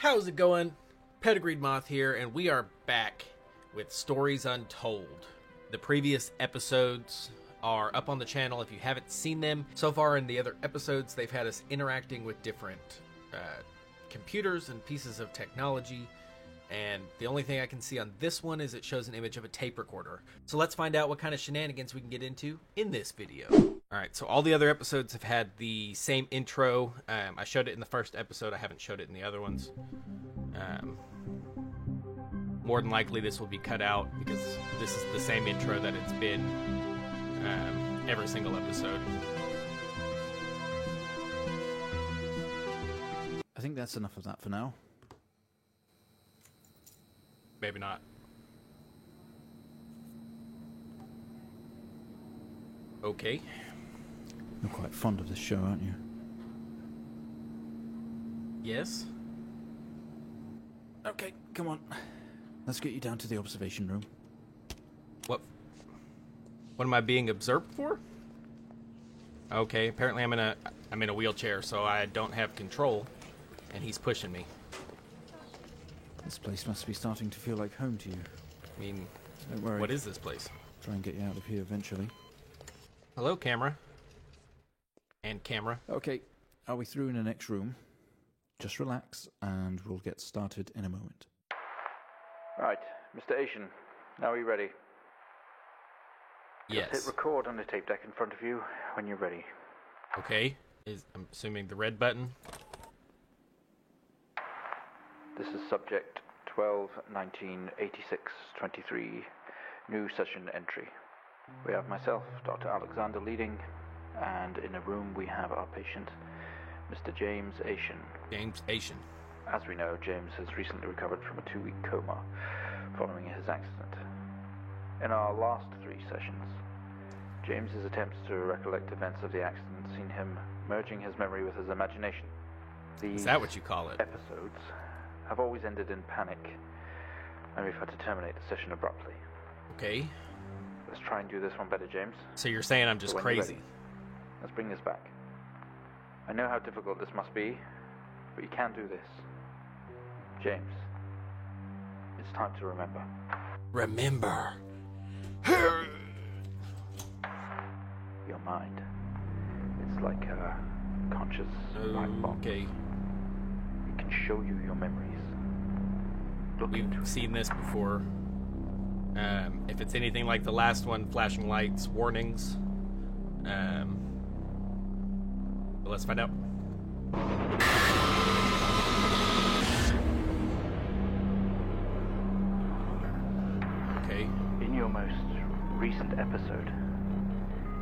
How's it going? Pedigreed Moth here, and we are back with Stories Untold. The previous episodes are up on the channel if you haven't seen them. So far in the other episodes, they've had us interacting with different computers and pieces of technology, and the only thing I can see on this one is it shows an image of a tape recorder. So let's find out what kind of shenanigans we can get into in this video. Alright, so all the other episodes have had the same intro. I showed it in the first episode. I haven't showed it in the other ones. More than likely this will be cut out because this is the same intro that it's been every single episode. I think that's enough of that for now. Maybe not. Okay. You're quite fond of this show, aren't you? Yes? Okay, come on. Let's get you down to the observation room. What am I being observed for? Okay, apparently I'm in a wheelchair, so I don't have control, and he's pushing me. This place must be starting to feel like home to you. I mean, Don't worry. what is this place? Try and get you out of here eventually. Hello, camera. And camera. Okay, are we through in the next room? Just relax, and we'll get started in a moment. Right, Mr. Asian, now are you ready? Yes. Just hit record on the tape deck in front of you when you're ready. Okay. I'm assuming the red button. This is subject 12-19-86-23, new session entry. We have myself, Dr. Alexander leading, and in a room we have our patient, Mr. James Asian. James Asian. As we know, James has recently recovered from a 2-week coma following his accident. In our last 3 sessions, James's attempts to recollect events of the accident seen him merging his memory with his imagination. Is that what you call it? Episodes have always ended in panic, and we've had to terminate the session abruptly. Okay. Let's try and do this one better, James. So you're saying I'm just So when you're crazy. ready, let's bring this back. I know how difficult this must be, but you can do this. James, it's time to remember. Remember. Your mind. It's like a conscious black box. Okay. It can show you your memories. Look into We've it. seen this before. If it's anything like the last one, flashing lights, warnings. But let's find out. Okay. In your most recent episode,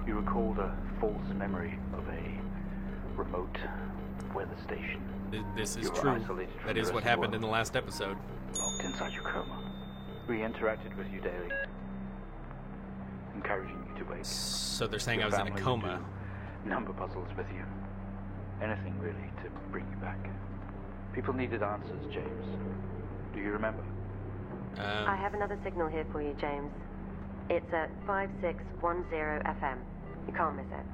you recalled a false memory of a remote weather station. This is You were true. isolated from That the is rest what of the happened in world. the last episode. Locked inside your coma. We interacted with you daily, encouraging you to wake. So they're saying Your I was in a family would coma. do number puzzles with you. Anything really to bring you back. People needed answers, James. Do you remember? I have another signal here for you, James. It's at 5610 FM. You can't miss it.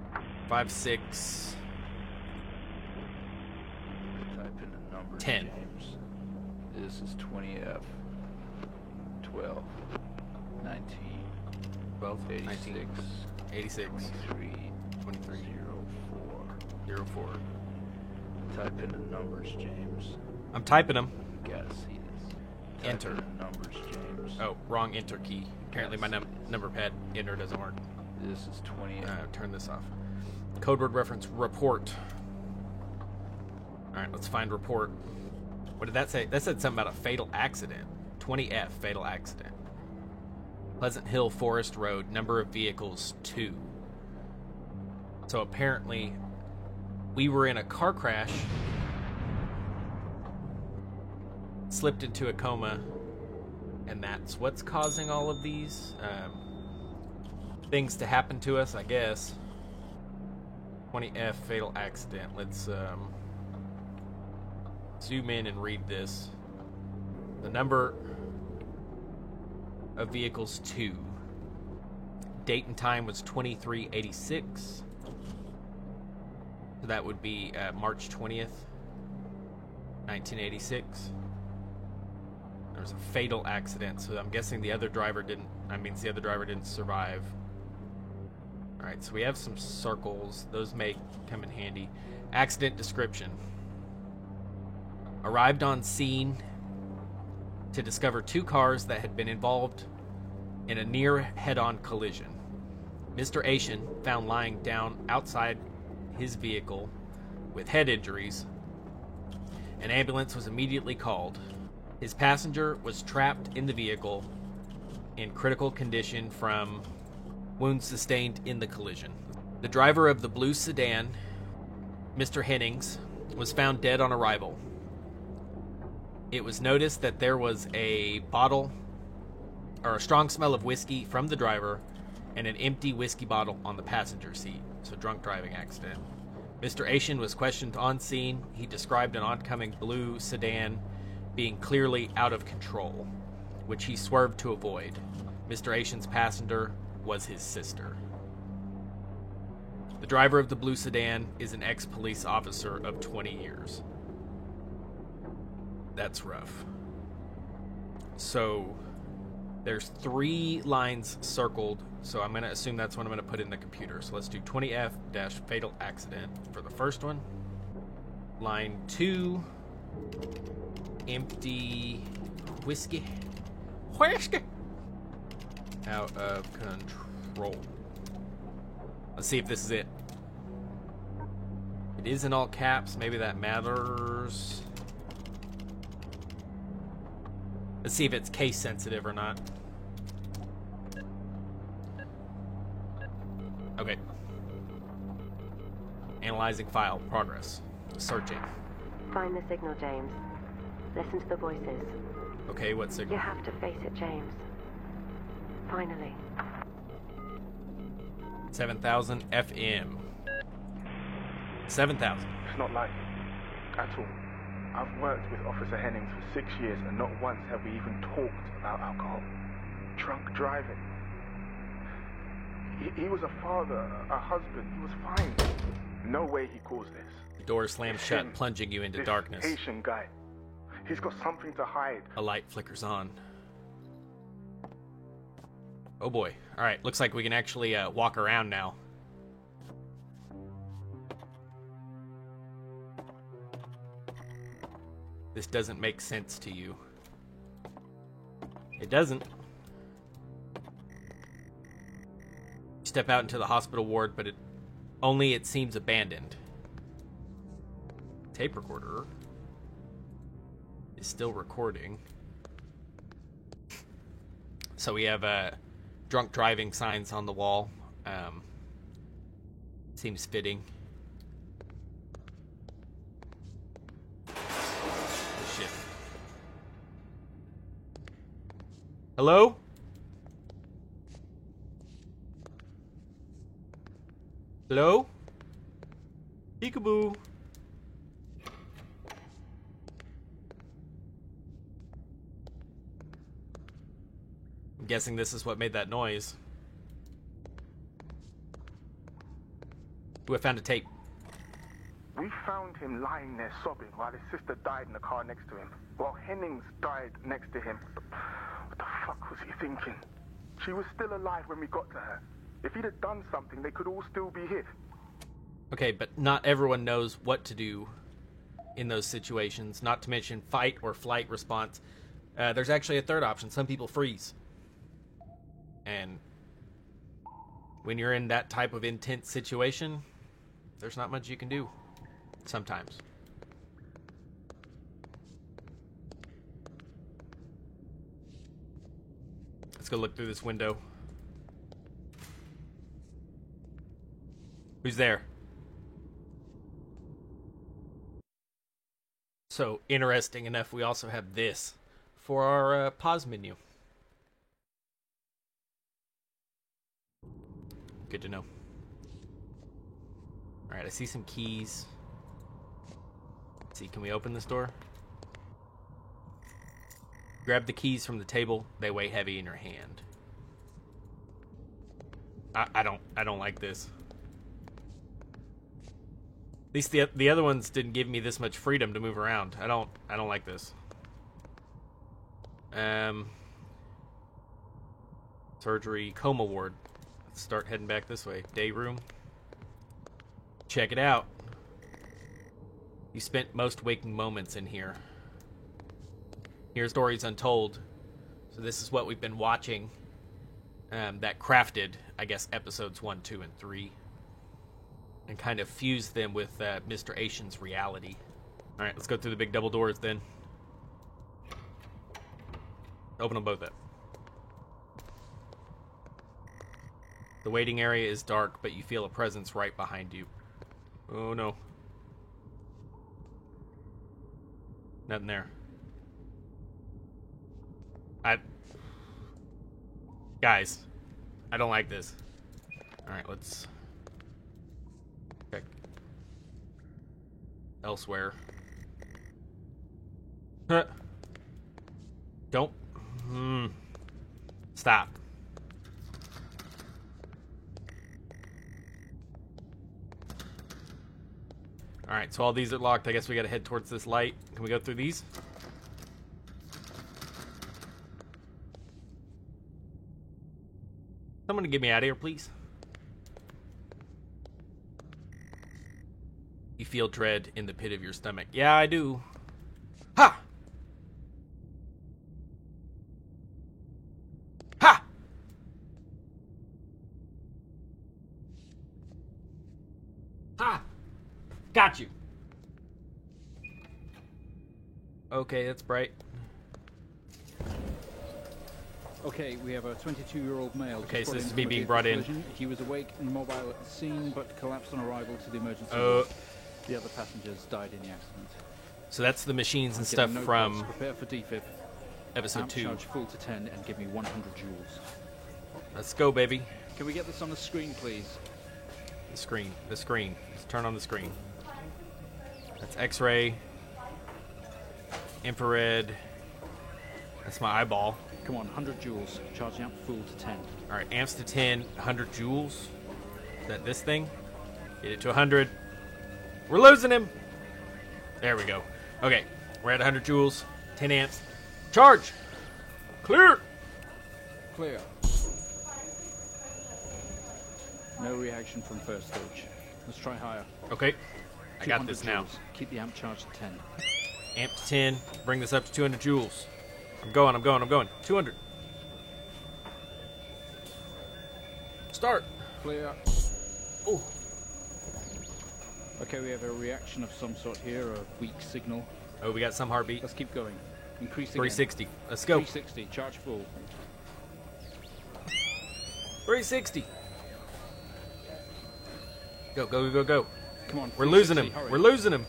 5-6. Type in the numbers, 10. James. This is 20F. 12. 19. 12, 86. 19, 86, 23. 23, 04. 04. Type in the numbers, James. I'm typing them. You gotta see this. Type Enter. in the numbers, James. Oh, wrong enter key. Apparently my number pad enter doesn't work. This is 20F. Turn this off. Code word reference report. Alright, let's find report. What did that say? That said something about a fatal accident. 20F, fatal accident. Pleasant Hill Forest Road, number of vehicles 2. So apparently we were in a car crash, slipped into a coma, and that's what's causing all of these things to happen to us, I guess. 20F, fatal accident. Let's zoom in and read this. The number of vehicles 2. Date and time was 2386. So that would be March 20th. 1986. There was a fatal accident, so I'm guessing the other driver didn't survive. Alright, so we have some circles. Those may come in handy. Accident description. Arrived on scene to discover two cars that had been involved in a near head-on collision. Mr. Asian found lying down outside his vehicle with head injuries. An ambulance was immediately called. His passenger was trapped in the vehicle in critical condition from wounds sustained in the collision. The driver of the blue sedan, Mr. Hennings, was found dead on arrival. It was noticed that there was a strong smell of whiskey from the driver and an empty whiskey bottle on the passenger seat. So drunk driving accident. Mr. Asian was questioned on scene. He described an oncoming blue sedan being clearly out of control, which he swerved to avoid. Mr. Asian's passenger was his sister. The driver of the blue sedan is an ex-police officer of 20 years. That's rough. So there's 3 lines circled, so I'm going to assume that's what I'm going to put in the computer. So let's do 20F-fatal accident for the first one. Line 2, empty whiskey. Out of control. Let's see if this is it. It is in all caps. Maybe that matters. Let's see if it's case sensitive or not. Okay. Analyzing file. Progress. Searching. Find the signal, James. Listen to the voices. Okay, what signal? You have to face it, James. Finally. 7,000 FM. 7,000. It's not like it at all. I've worked with Officer Hennings for 6 years, and not once have we even talked about alcohol. Drunk driving. He was a father, a husband. He was fine. No way he caused this. The door slams shut, plunging you into darkness. Asian guy. He's got something to hide. A light flickers on. Oh boy. Alright, looks like we can actually walk around now. This doesn't make sense to you. It doesn't. Step out into the hospital ward, but it seems abandoned. Tape recorder is still recording. So we have drunk driving signs on the wall. Seems fitting. Shit. Hello? Hello? Peekaboo. I'm guessing this is what made that noise. Ooh, I found a tape. We found him lying there sobbing while his sister died in the car next to him, while Hennings died next to him. What the fuck was he thinking? She was still alive when we got to her. If he'd have done something, they could all still be here. Okay, but not everyone knows what to do in those situations, not to mention fight or flight response. There's actually a third option. Some people freeze. And when you're in that type of intense situation, there's not much you can do. Sometimes. Let's go look through this window. Who's there? So, interesting enough, we also have this for our pause menu. Good to know. Alright, I see some keys. Let's see, can we open this door? Grab the keys from the table. They weigh heavy in your hand. I don't like this. At least the other ones didn't give me this much freedom to move around. I don't like this. Surgery, coma ward. Let's start heading back this way. Day room. Check it out. You spent most waking moments in here. Here's Stories Untold. So this is what we've been watching. That crafted, I guess, episodes 1, 2, and 3. And kind of fused them with Mr. Asian's reality. Alright, let's go through the big double doors then. Open them both up. The waiting area is dark, but you feel a presence right behind you. Oh no. Nothing there. Guys, I don't like this. Alright, let's check elsewhere. Huh. Don't. Stop. Alright, so all these are locked. I guess we gotta head towards this light. Can we go through these? Someone to get me out of here, please. You feel dread in the pit of your stomach. Yeah, I do. Ha! Ha! Ha! Got you. Okay, that's bright. Okay, we have a 22-year-old male. Okay, so this is me being brought in. He was awake and mobile at the scene, but collapsed on arrival to the emergency room. The other passengers died in the accident. So that's the machines and stuff from Prepare for defib. episode 2. Charge full to 10 and give me 100 joules. Let's go, baby. Can we get this on the screen, please? The screen. Let's turn on the screen. That's X-ray. Infrared. That's my eyeball. Come on, 100 joules. Charging up full to 10. Alright, amps to 10, 100 joules. Is that this thing? Get it to 100. We're losing him! There we go. Okay, we're at 100 joules, 10 amps. Charge! Clear! Clear. No reaction from first stage. Let's try higher. Okay, I got this now. Joules. Keep the amp charged at 10. Amp to 10, bring this up to 200 joules. I'm going. 200. Start. Clear. Oh. Okay, we have a reaction of some sort here, a weak signal. Oh, we got some heartbeat. Let's keep going. Increase again. 360. Let's go. 360. Charge full. 360. Go. Come on. We're losing him. Hurry. We're losing him.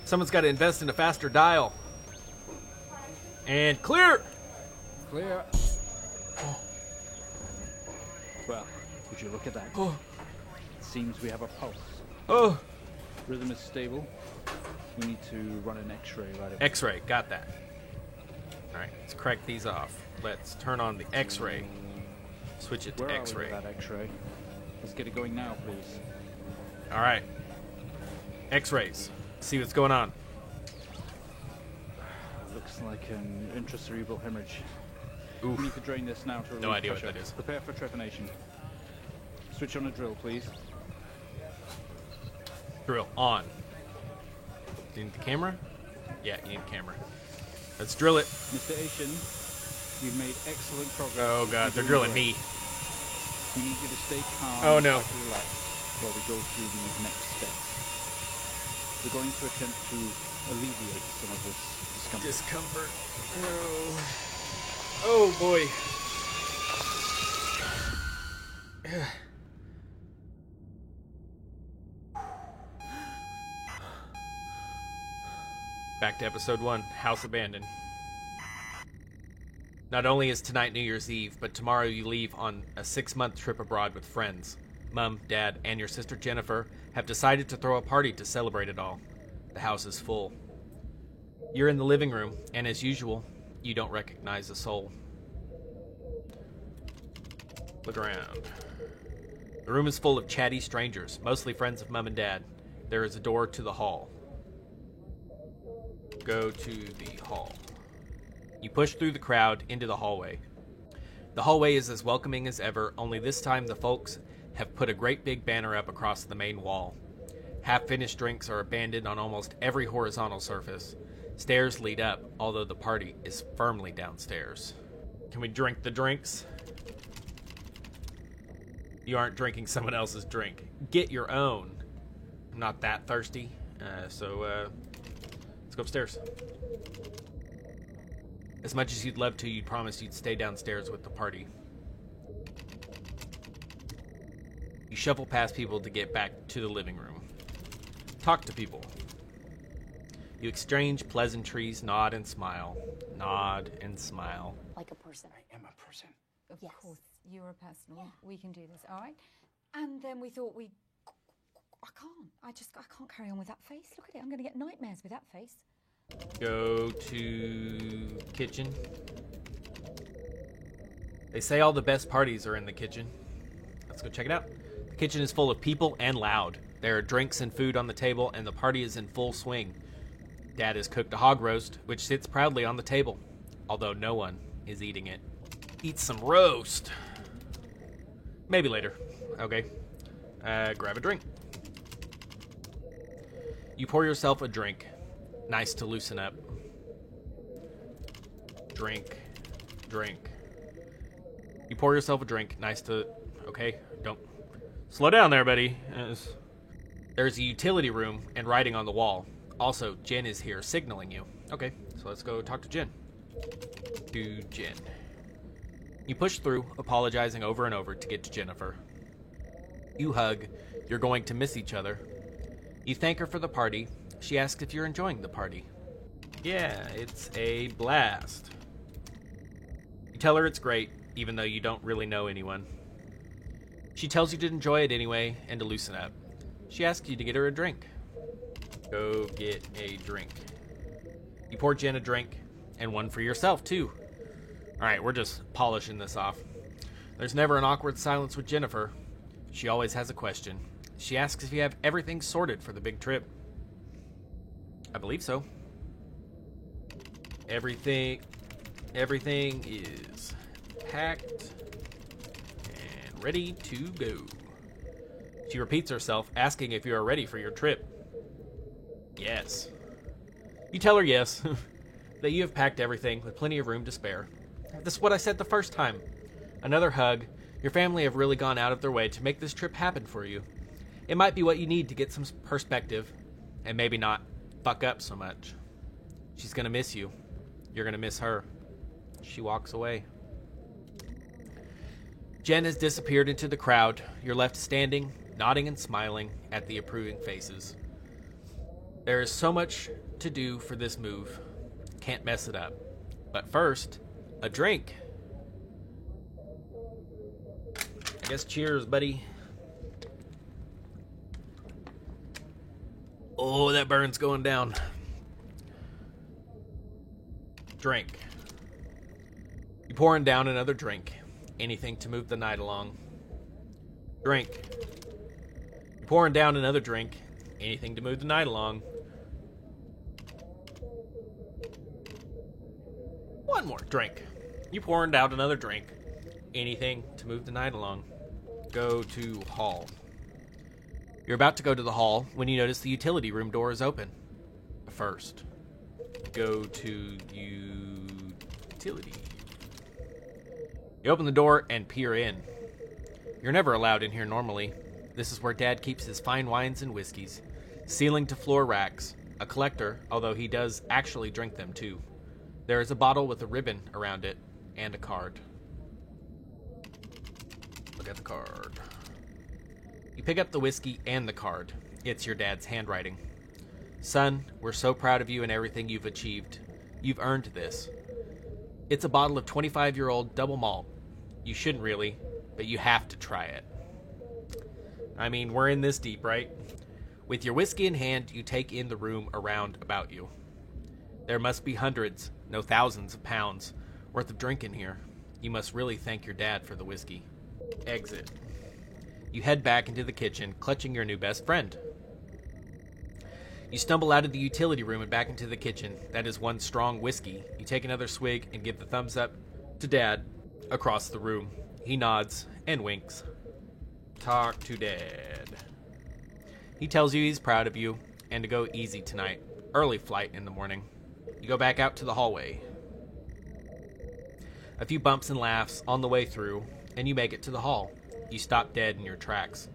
Someone's got to invest in a faster dial. And clear. Clear. Oh. Well, would you look at that? Oh. It seems we have a pulse. Oh. Rhythm is stable. We need to run an X-ray right away. X-ray. Got that. All right. Let's crack these off. Let's turn on the X-ray. Switch it to Where X-ray. are we with that X-ray? Let's get it going now, please. All right. X-rays. See what's going on. Looks like an intracerebral hemorrhage. Oof. We need to drain this now to relieve No idea pressure. what that is. Prepare for trepanation. Switch on a drill, please. Drill on. You need the camera? Yeah, you need the camera. Let's drill it. Mr. Asian, you've made excellent progress. Oh god, they're You're drilling doing me. well. We need you to stay calm. Oh, no. And relax while we go through these next steps. We're going to attempt to alleviate some of this discomfort. Oh boy. Back to episode 1, House Abandoned. Not only is tonight New Year's Eve, but tomorrow you leave on a 6-month trip abroad with friends. Mom, Dad, and your sister Jennifer have decided to throw a party to celebrate it all. The house is full. You're in the living room, and as usual, you don't recognize a soul. Look around. The room is full of chatty strangers, mostly friends of Mom and Dad. There is a door to the hall. Go to the hall. You push through the crowd into the hallway. The hallway is as welcoming as ever, only this time the folks have put a great big banner up across the main wall. Half-finished drinks are abandoned on almost every horizontal surface. Stairs lead up, although the party is firmly downstairs. Can we drink the drinks? You aren't drinking someone else's drink. Get your own. I'm not that thirsty, so let's go upstairs. As much as you'd love to, you'd promise you'd stay downstairs with the party. You shuffle past people to get back to the living room. Talk to people. You exchange pleasantries, nod and smile. Nod and smile. Like a person. I am a person. Of course, you're a person. Yeah. We can do this, all right? And then we thought I can't carry on with that face. Look at it, I'm going to get nightmares with that face. Go to kitchen. They say all the best parties are in the kitchen. Let's go check it out. The kitchen is full of people and loud. There are drinks and food on the table, and the party is in full swing. Dad has cooked a hog roast, which sits proudly on the table, although no one is eating it. Eat some roast. Maybe later. Okay. Grab a drink. You pour yourself a drink. Nice to loosen up. Drink. You pour yourself a drink. Nice to... Okay, don't... Slow down there, buddy. There's a utility room and writing on the wall. Also, Jen is here signaling you. Okay, so let's go talk to Jen. To Jen. You push through, apologizing over and over to get to Jennifer. You hug. You're going to miss each other. You thank her for the party. She asks if you're enjoying the party. Yeah, it's a blast. You tell her it's great, even though you don't really know anyone. She tells you to enjoy it anyway and to loosen up. She asks you to get her a drink. Go get a drink. You pour Jen a drink, and one for yourself, too. Alright, we're just polishing this off. There's never an awkward silence with Jennifer. She always has a question. She asks if you have everything sorted for the big trip. I believe so. Everything is packed and ready to go. She repeats herself, asking if you are ready for your trip. Yes. You tell her yes, that you have packed everything with plenty of room to spare. This is what I said the first time. Another hug. Your family have really gone out of their way to make this trip happen for you. It might be what you need to get some perspective, and maybe not fuck up so much. She's gonna miss you. You're gonna miss her. She walks away. Jen has disappeared into the crowd. You're left standing, nodding and smiling at the approving faces. There is so much to do for this move. Can't mess it up. But first, a drink. I guess cheers, buddy. Oh, that burn's going down. Drink. You pouring down another drink. Anything to move the night along. Drink. You pouring down another drink. Anything to move the night along. One more drink. You pouring down another drink. Anything to move the night along. Go to hall. You're about to go to the hall when you notice the utility room door is open. First, go to utility. You open the door and peer in. You're never allowed in here normally. This is where Dad keeps his fine wines and whiskeys. Ceiling to floor racks. A collector, although he does actually drink them too. There is a bottle with a ribbon around it and a card. Look at the card. You pick up the whiskey and the card. It's your dad's handwriting. Son, we're so proud of you and everything you've achieved. You've earned this. It's a bottle of 25-year-old double malt. You shouldn't really, but you have to try it. I mean, we're in this deep, right? With your whiskey in hand, you take in the room around about you. There must be hundreds, no thousands of pounds worth of drink in here. You must really thank your dad for the whiskey. Exit. You head back into the kitchen, clutching your new best friend. You stumble out of the utility room and back into the kitchen. That is one strong whiskey. You take another swig and give the thumbs up to Dad across the room. He nods and winks. Talk to Dad. He tells you he's proud of you and to go easy tonight. Early flight in the morning. You go back out to the hallway. A few bumps and laughs on the way through, and you make it to the hall. You stop dead in your tracks.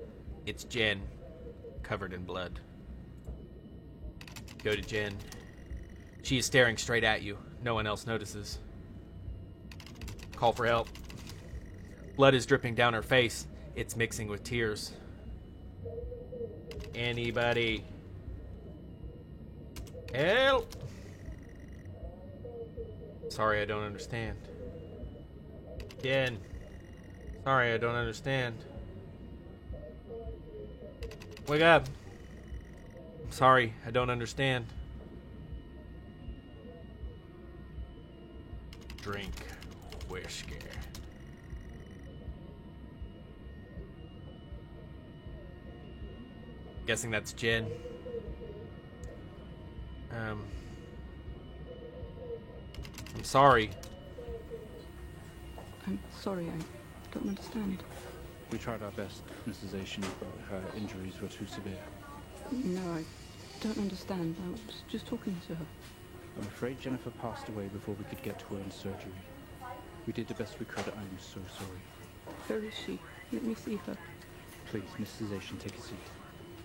It's Jen, covered in blood. Go to Jen. She is staring straight at you. No one else notices. Call for help. Blood is dripping down her face. It's mixing with tears. Anybody? Help! Sorry, I don't understand. Jen. Sorry, I don't understand. Wake up. I'm sorry, I don't understand. Drink whiskey. Guessing that's Jen. I'm sorry. I'm sorry, I don't understand. We tried our best, Mrs. Asian, but her injuries were too severe. No, I don't understand. I was just talking to her. I'm afraid Jennifer passed away before we could get to her in surgery. We did the best we could. I'm so sorry. Where is she? Let me see her. Please, Mrs. Asian, take a seat.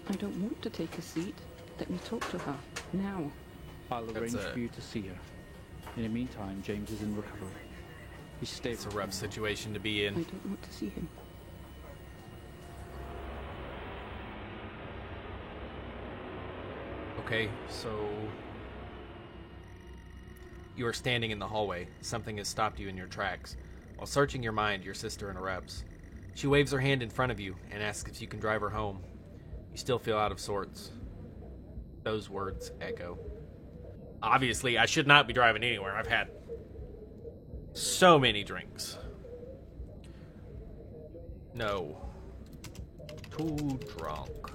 I don't want to take a seat. Let me talk to her, now. I'll arrange for you to see her. In the meantime, James is in recovery. He's stable. It's a rough situation to be in. I don't want to see him. Okay, so you are standing in the hallway. Something has stopped you in your tracks. While searching your mind, your sister interrupts. She waves her hand in front of you and asks if you can drive her home. You still feel out of sorts. Those words echo. Obviously, I should not be driving anywhere. I've had so many drinks. No. Too drunk.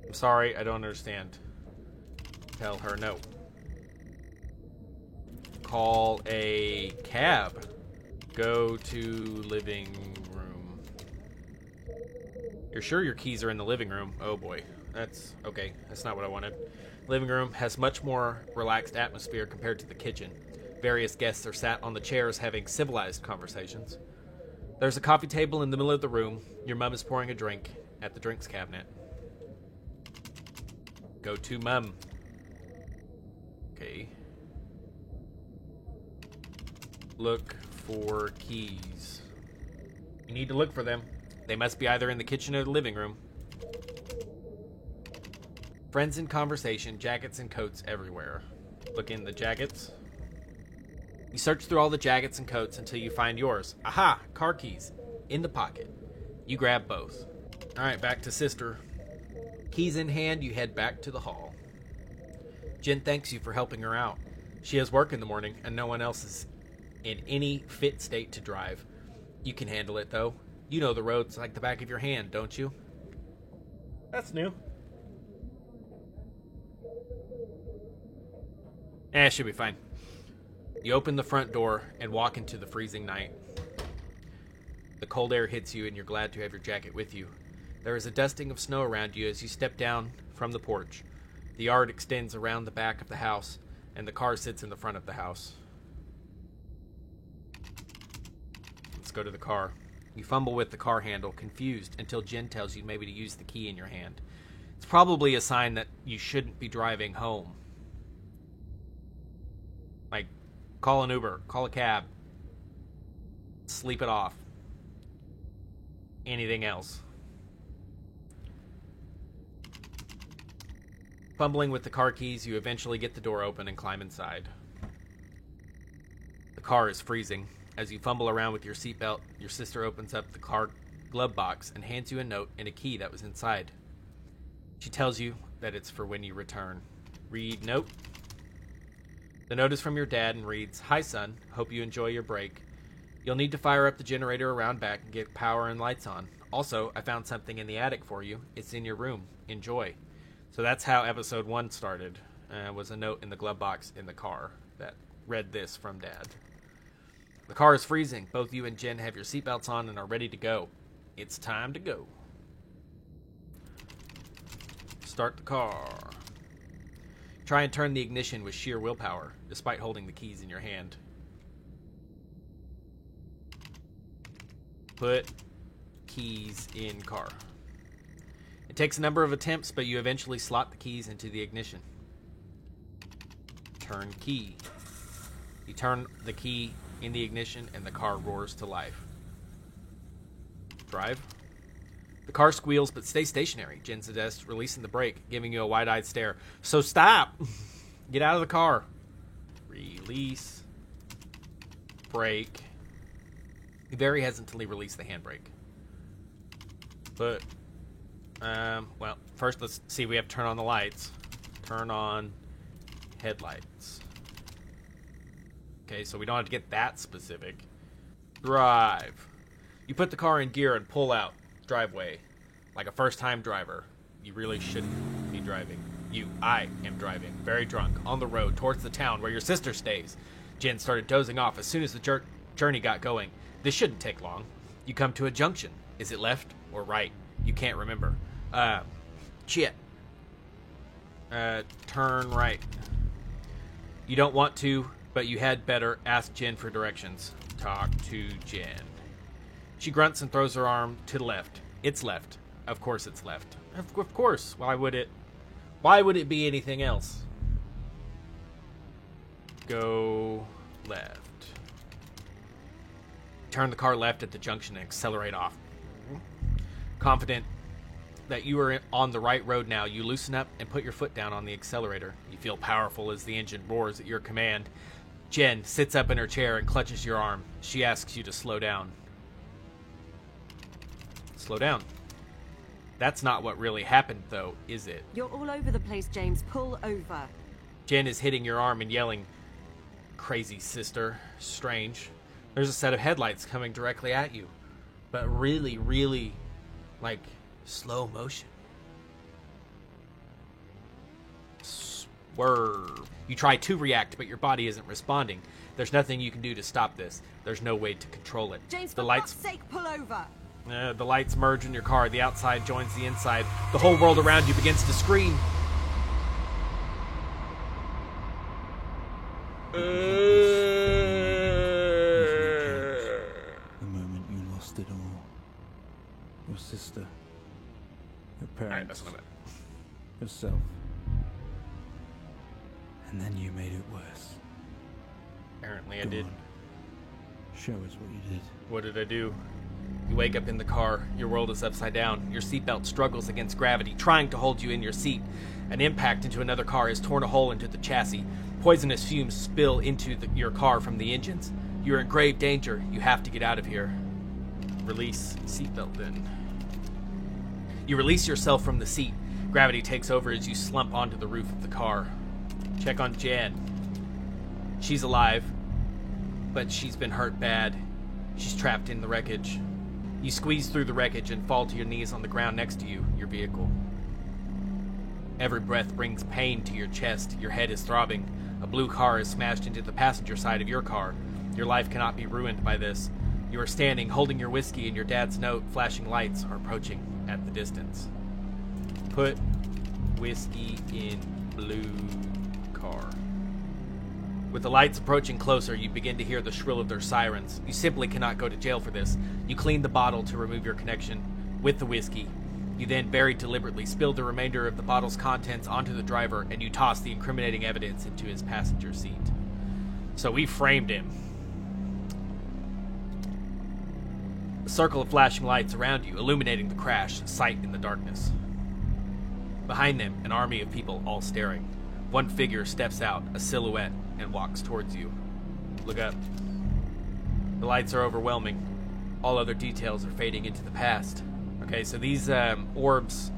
I'm sorry, I don't understand. Tell her no. Call a cab. Go to living room. You're sure your keys are in the living room? Oh boy. That's okay. That's not what I wanted. Living room has much more relaxed atmosphere compared to the kitchen. Various guests are sat on the chairs having civilized conversations. There's a coffee table in the middle of the room. Your mum is pouring a drink at the drinks cabinet. Go to mum. Okay. Look for keys. You need to look for them. They must be either in the kitchen or the living room. Friends in conversation, jackets and coats everywhere. Look in the jackets. You search through all the jackets and coats until you find yours. Aha! Car keys. In the pocket. You grab both. Alright, back to sister. Keys in hand, you head back to the hall. Jen thanks you for helping her out. She has work in the morning, and no one else is in any fit state to drive. You can handle it, though. You know the roads like the back of your hand, don't you? That's new. Should be fine. You open the front door and walk into the freezing night. The cold air hits you and you're glad to have your jacket with you. There is a dusting of snow around you as you step down from the porch. The yard extends around the back of the house, and the car sits in the front of the house. Let's go to the car. You fumble with the car handle, confused, until Jen tells you maybe to use the key in your hand. It's probably a sign that you shouldn't be driving home. Like, call an Uber, call a cab, sleep it off. Anything else. Fumbling with the car keys, you eventually get the door open and climb inside. The car is freezing. As you fumble around with your seatbelt, your sister opens up the car glove box and hands you a note and a key that was inside. She tells you that it's for when you return. Read note. The note is from your dad and reads, "Hi son, hope you enjoy your break. You'll need to fire up the generator around back and get power and lights on. Also, I found something in the attic for you. It's in your room. Enjoy. So that's how episode 1 started. Was a note in the glove box in the car that read this from Dad. The car is freezing. Both you and Jen have your seatbelts on and are ready to go. It's time to go. Start the car. Try and turn the ignition with sheer willpower, despite holding the keys in your hand. Put keys in car. It takes a number of attempts, but you eventually slot the keys into the ignition. Turn key. You turn the key in the ignition and the car roars to life. Drive. The car squeals, but stay stationary. Jen suggests releasing the brake, giving you a wide-eyed stare. So stop! Get out of the car. Release. Brake. You very hesitantly release the handbrake. But, well, first let's see, we have to turn on the lights. Turn on headlights. Okay, so we don't have to get that specific. Drive. You put the car in gear and pull out. Driveway. Like a first-time driver. You really shouldn't be driving. I am driving, very drunk, on the road towards the town where your sister stays. Jen started dozing off as soon as the journey got going. This shouldn't take long. You come to a junction. Is it left or right? You can't remember. Shit. Turn right. You don't want to, but you had better ask Jen for directions. Talk to Jen. She grunts and throws her arm to the left. It's left. Of course it's left. Of course. Why would it be anything else? Go left. Turn the car left at the junction and accelerate off. Confident that you are on the right road now, you loosen up and put your foot down on the accelerator. You feel powerful as the engine roars at your command. Jen sits up in her chair and clutches your arm. She asks you to slow down. Slow down. That's not what really happened, though, is it? You're all over the place, James. Pull over. Jen is hitting your arm and yelling, "Crazy sister." Strange. There's a set of headlights coming directly at you. But really, really, like, slow motion. Swerve. You try to react, but your body isn't responding. There's nothing you can do to stop this. There's no way to control it. James, for God's sake, pull over. The lights merge in your car. The outside joins the inside. The whole world around you begins to scream. The moment you lost it all. Your sister. Your parents. Alright, that's not bad. Yourself. And then you made it worse. Apparently I did. Show us what you did. What did I do? You wake up in the car. Your world is upside down. Your seatbelt struggles against gravity, trying to hold you in your seat. An impact into another car has torn a hole into the chassis. Poisonous fumes spill into your car from the engines. You're in grave danger. You have to get out of here. Release seatbelt then. You release yourself from the seat. Gravity takes over as you slump onto the roof of the car. Check on Jen. She's alive, but she's been hurt bad. She's trapped in the wreckage. You squeeze through the wreckage and fall to your knees on the ground next to you, your vehicle. Every breath brings pain to your chest. Your head is throbbing. A blue car is smashed into the passenger side of your car. Your life cannot be ruined by this. You are standing, holding your whiskey, and your dad's note. Flashing lights are approaching at the distance. Put whiskey in blue car. With the lights approaching closer, you begin to hear the shrill of their sirens. You simply cannot go to jail for this. You clean the bottle to remove your connection with the whiskey. You then very deliberately spill the remainder of the bottle's contents onto the driver, and you toss the incriminating evidence into his passenger seat. So we framed him. A circle of flashing lights around you, illuminating the crash, sight in the darkness. Behind them, an army of people all staring. One figure steps out, a silhouette, and walks towards you. Look up. The lights are overwhelming. All other details are fading into the past. Okay, so these orbs,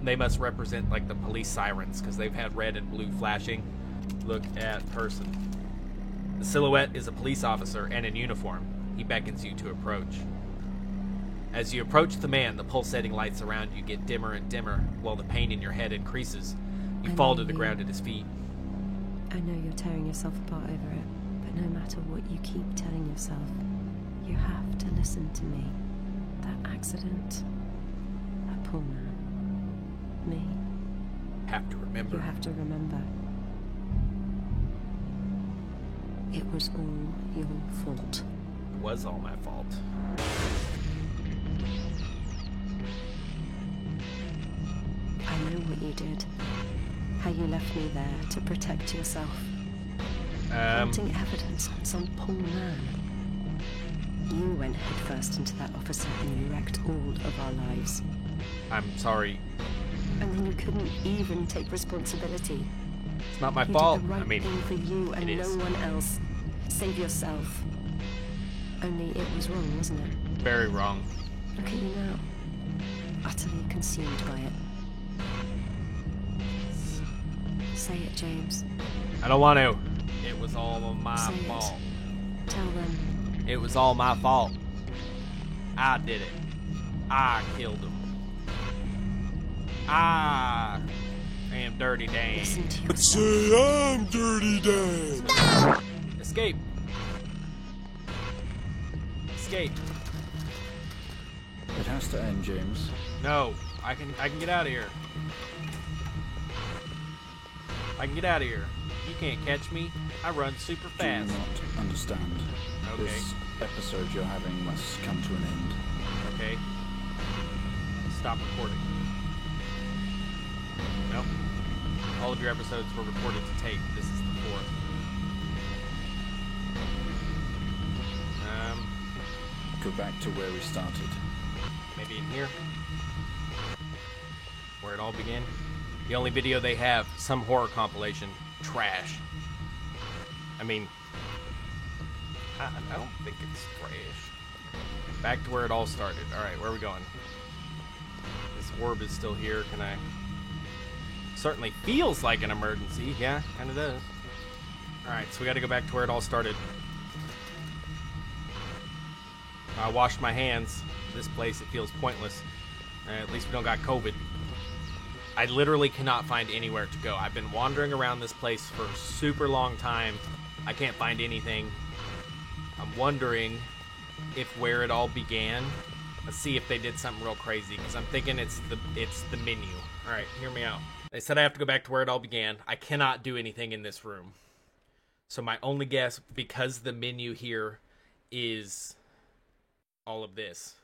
they must represent like the police sirens, because they've had red and blue flashing. Look at person. The silhouette is a police officer and in uniform. He beckons you to approach. As you approach the man, the pulsating lights around you get dimmer and dimmer, while the pain in your head increases. You fall to the ground at his feet. I know you're tearing yourself apart over it, but no matter what you keep telling yourself, you have to listen to me. That accident, that poor man, me. Have to remember. You have to remember. It was all your fault. It was all my fault. I know what you did. How you left me there to protect yourself. Planting evidence on some poor man. You went headfirst into that officer and you wrecked all of our lives. I'm sorry. And then you couldn't even take responsibility. It's not my fault. Did the right thing for you and no one else. Save yourself. Only it was wrong, wasn't it? Very wrong. Look at you now. Utterly consumed by it. Say it, James. I don't want to. It was all my fault. Tell them. It was all my fault. I did it. I killed him. I am Dirty Dan. Listen to yourself. Say I'm Dirty Dan. Escape. Escape. It has to end, James. No, I can get out of here. I can get out of here. You can't catch me. I run super fast. Do not understand. Okay. This episode you're having must come to an end. Okay. Stop recording. Nope. All of your episodes were recorded to tape. This is the 4th. Go back to where we started. Maybe in here? Where it all began? The only video they have, some horror compilation. Trash. I mean, I don't think it's trash. Back to where it all started. Alright, where are we going? This orb is still here. Can I... Certainly feels like an emergency. Yeah, kind of does. Alright, so we gotta go back to where it all started. I washed my hands. This place, it feels pointless. At least we don't got COVID. I literally cannot find anywhere to go. I've been wandering around this place for a super long time. I can't find anything. I'm wondering if where it all began. Let's see if they did something real crazy, because I'm thinking it's the menu. All right, hear me out. They said I have to go back to where it all began. I cannot do anything in this room. So my only guess, because the menu here is all of this,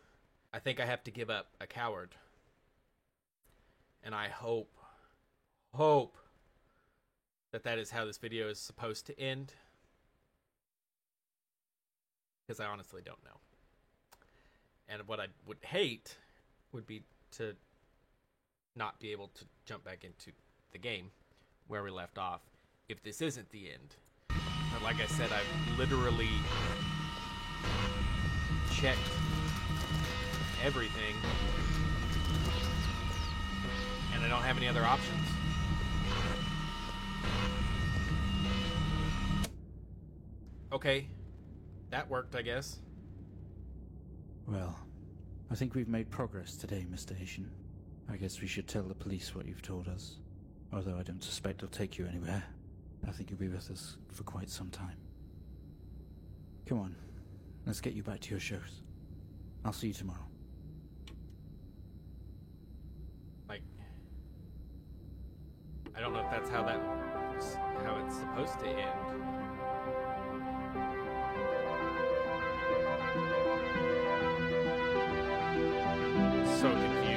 I think I have to give up a coward. And I hope that is how this video is supposed to end. Because I honestly don't know. And what I would hate would be to not be able to jump back into the game where we left off if this isn't the end. But like I said, I've literally checked everything. And I don't have any other options. Okay. That worked, I guess. Well, I think we've made progress today, Mr. Haitian. I guess we should tell the police what you've told us. Although I don't suspect they'll take you anywhere. I think you'll be with us for quite some time. Come on, let's get you back to your shows. I'll see you tomorrow. I don't know if that's how it's supposed to end. So confused.